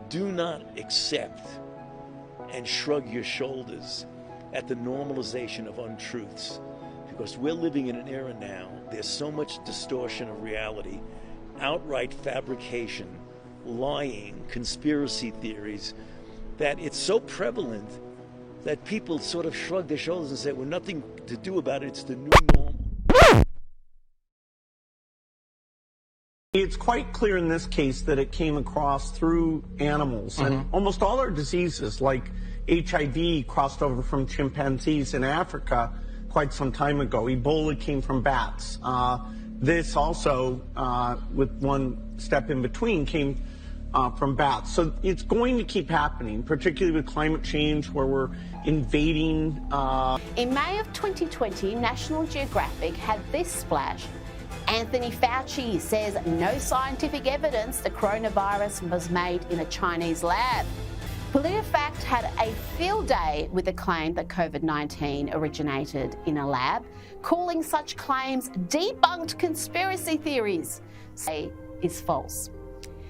do not accept and shrug your shoulders at the normalization of untruths, because we're living in an era now, there's so much distortion of reality, outright fabrication, lying, conspiracy theories, that it's so prevalent that people sort of shrug their shoulders and say, well, nothing to do about it, it's the new normal. It's quite clear in this case that it came across through animals, and almost all our diseases, like HIV, crossed over from chimpanzees in Africa quite some time ago. Ebola came from bats. This also, with one step in between, came from bats. So it's going to keep happening, particularly with climate change, where we're invading. In May of 2020, National Geographic had this splash. Anthony Fauci says no scientific evidence the coronavirus was made in a Chinese lab. PolitiFact had a field day with the claim that COVID-19 originated in a lab, calling such claims debunked conspiracy theories. Say is false.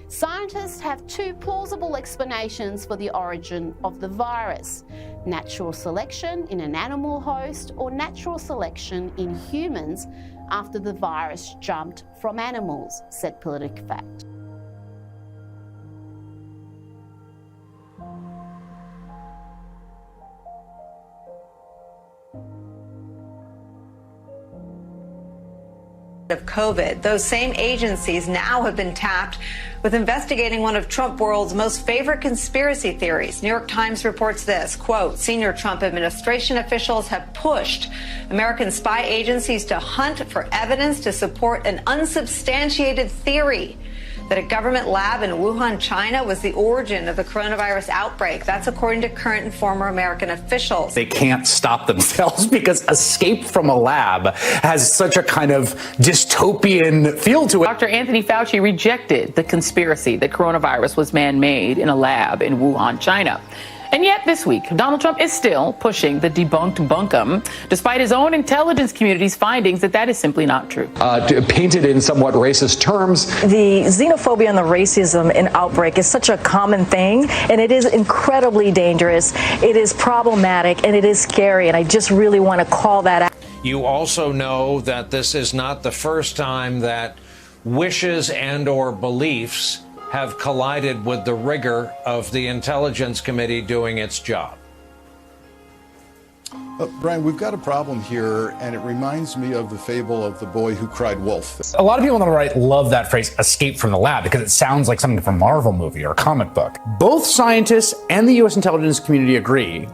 Scientists have two plausible explanations for the origin of the virus: natural selection in an animal host or natural selection in humans after the virus jumped from animals, said PolitiFact. Of COVID, those same agencies now have been tapped with investigating one of Trump world's most favorite conspiracy theories. New York Times reports this, quote, senior Trump administration officials have pushed American spy agencies to hunt for evidence to support an unsubstantiated theory that a government lab in Wuhan, China was the origin of the coronavirus outbreak. That's according to current and former American officials. They can't stop themselves because escape from a lab has such a kind of dystopian feel to it. Dr. Anthony Fauci rejected the conspiracy that coronavirus was man-made in a lab in Wuhan, China. And yet this week, Donald Trump is still pushing the debunked bunkum, despite his own intelligence community's findings that is simply not true. Painted in somewhat racist terms. The xenophobia and the racism in outbreak is such a common thing, and it is incredibly dangerous. It is problematic, and it is scary, and I just really want to call that out. You also know that this is not the first time that wishes and or beliefs have collided with the rigor of the Intelligence Committee doing its job. Brian, we've got a problem here, and it reminds me of the fable of the boy who cried wolf. A lot of people on the right love that phrase, escape from the lab, because it sounds like something from a Marvel movie or a comic book. Both scientists and the U.S. intelligence community agree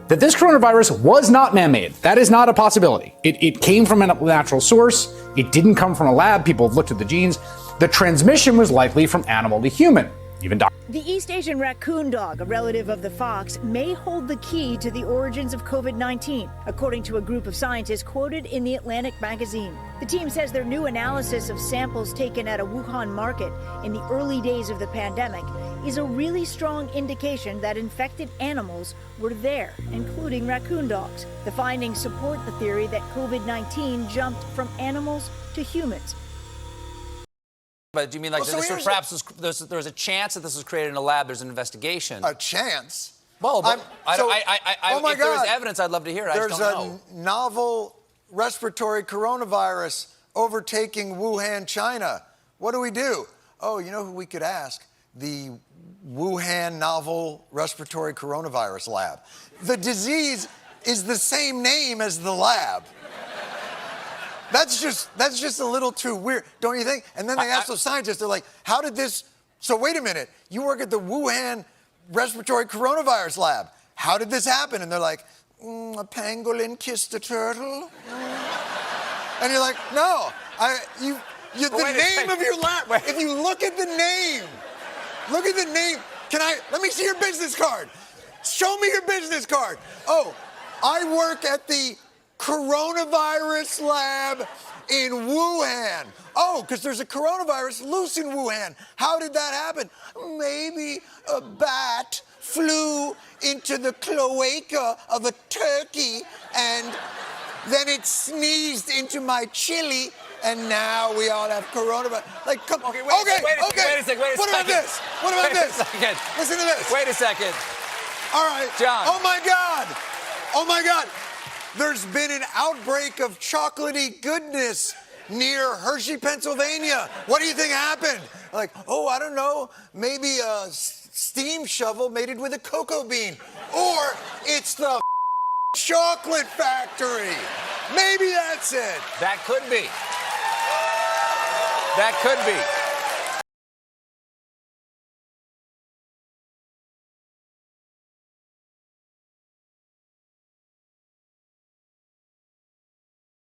that this coronavirus was not man-made. That is not a possibility. It came from a natural source. It didn't come from a lab. People have looked at the genes. The transmission was likely from animal to human. Even The East Asian raccoon dog, a relative of the fox, may hold the key to the origins of COVID-19, according to a group of scientists quoted in the Atlantic magazine. The team says their new analysis of samples taken at a Wuhan market in the early days of the pandemic is a really strong indication that infected animals were there, including raccoon dogs. The findings support the theory that COVID-19 jumped from animals to humans. But do you mean like there was a chance that this was created in a lab? There's an investigation. A chance? Well, but if there was evidence, I'd love to hear it. There's a novel respiratory coronavirus overtaking Wuhan, China. What do? Oh, you know who we could ask? The Wuhan novel respiratory coronavirus lab. The disease is the same name as the lab. That's just a little too weird, don't you think? And then they ask the scientists, they're like, how did this, so wait a minute, you work at the Wuhan respiratory coronavirus lab. How did this happen? And they're like, a pangolin kissed a turtle. And you're like, no, the name of your lab, if you look at the name, let me see your business card. Show me your business card. Oh, I work at the coronavirus lab in Wuhan. Oh, because there's a coronavirus loose in Wuhan. How did that happen? Maybe a bat flew into the cloaca of a turkey and then it sneezed into my chili and now we all have coronavirus. Like, come on. Okay, wait a second. What about this? What about this? Second. Listen to this. Wait a second. All right. John. Oh, my God. Oh, my God. There's been an outbreak of chocolatey goodness near Hershey, Pennsylvania. What do you think happened? Like, oh, I don't know. Maybe a steam shovel mated with a cocoa bean. Or it's the chocolate factory. Maybe that's it. That could be. That could be.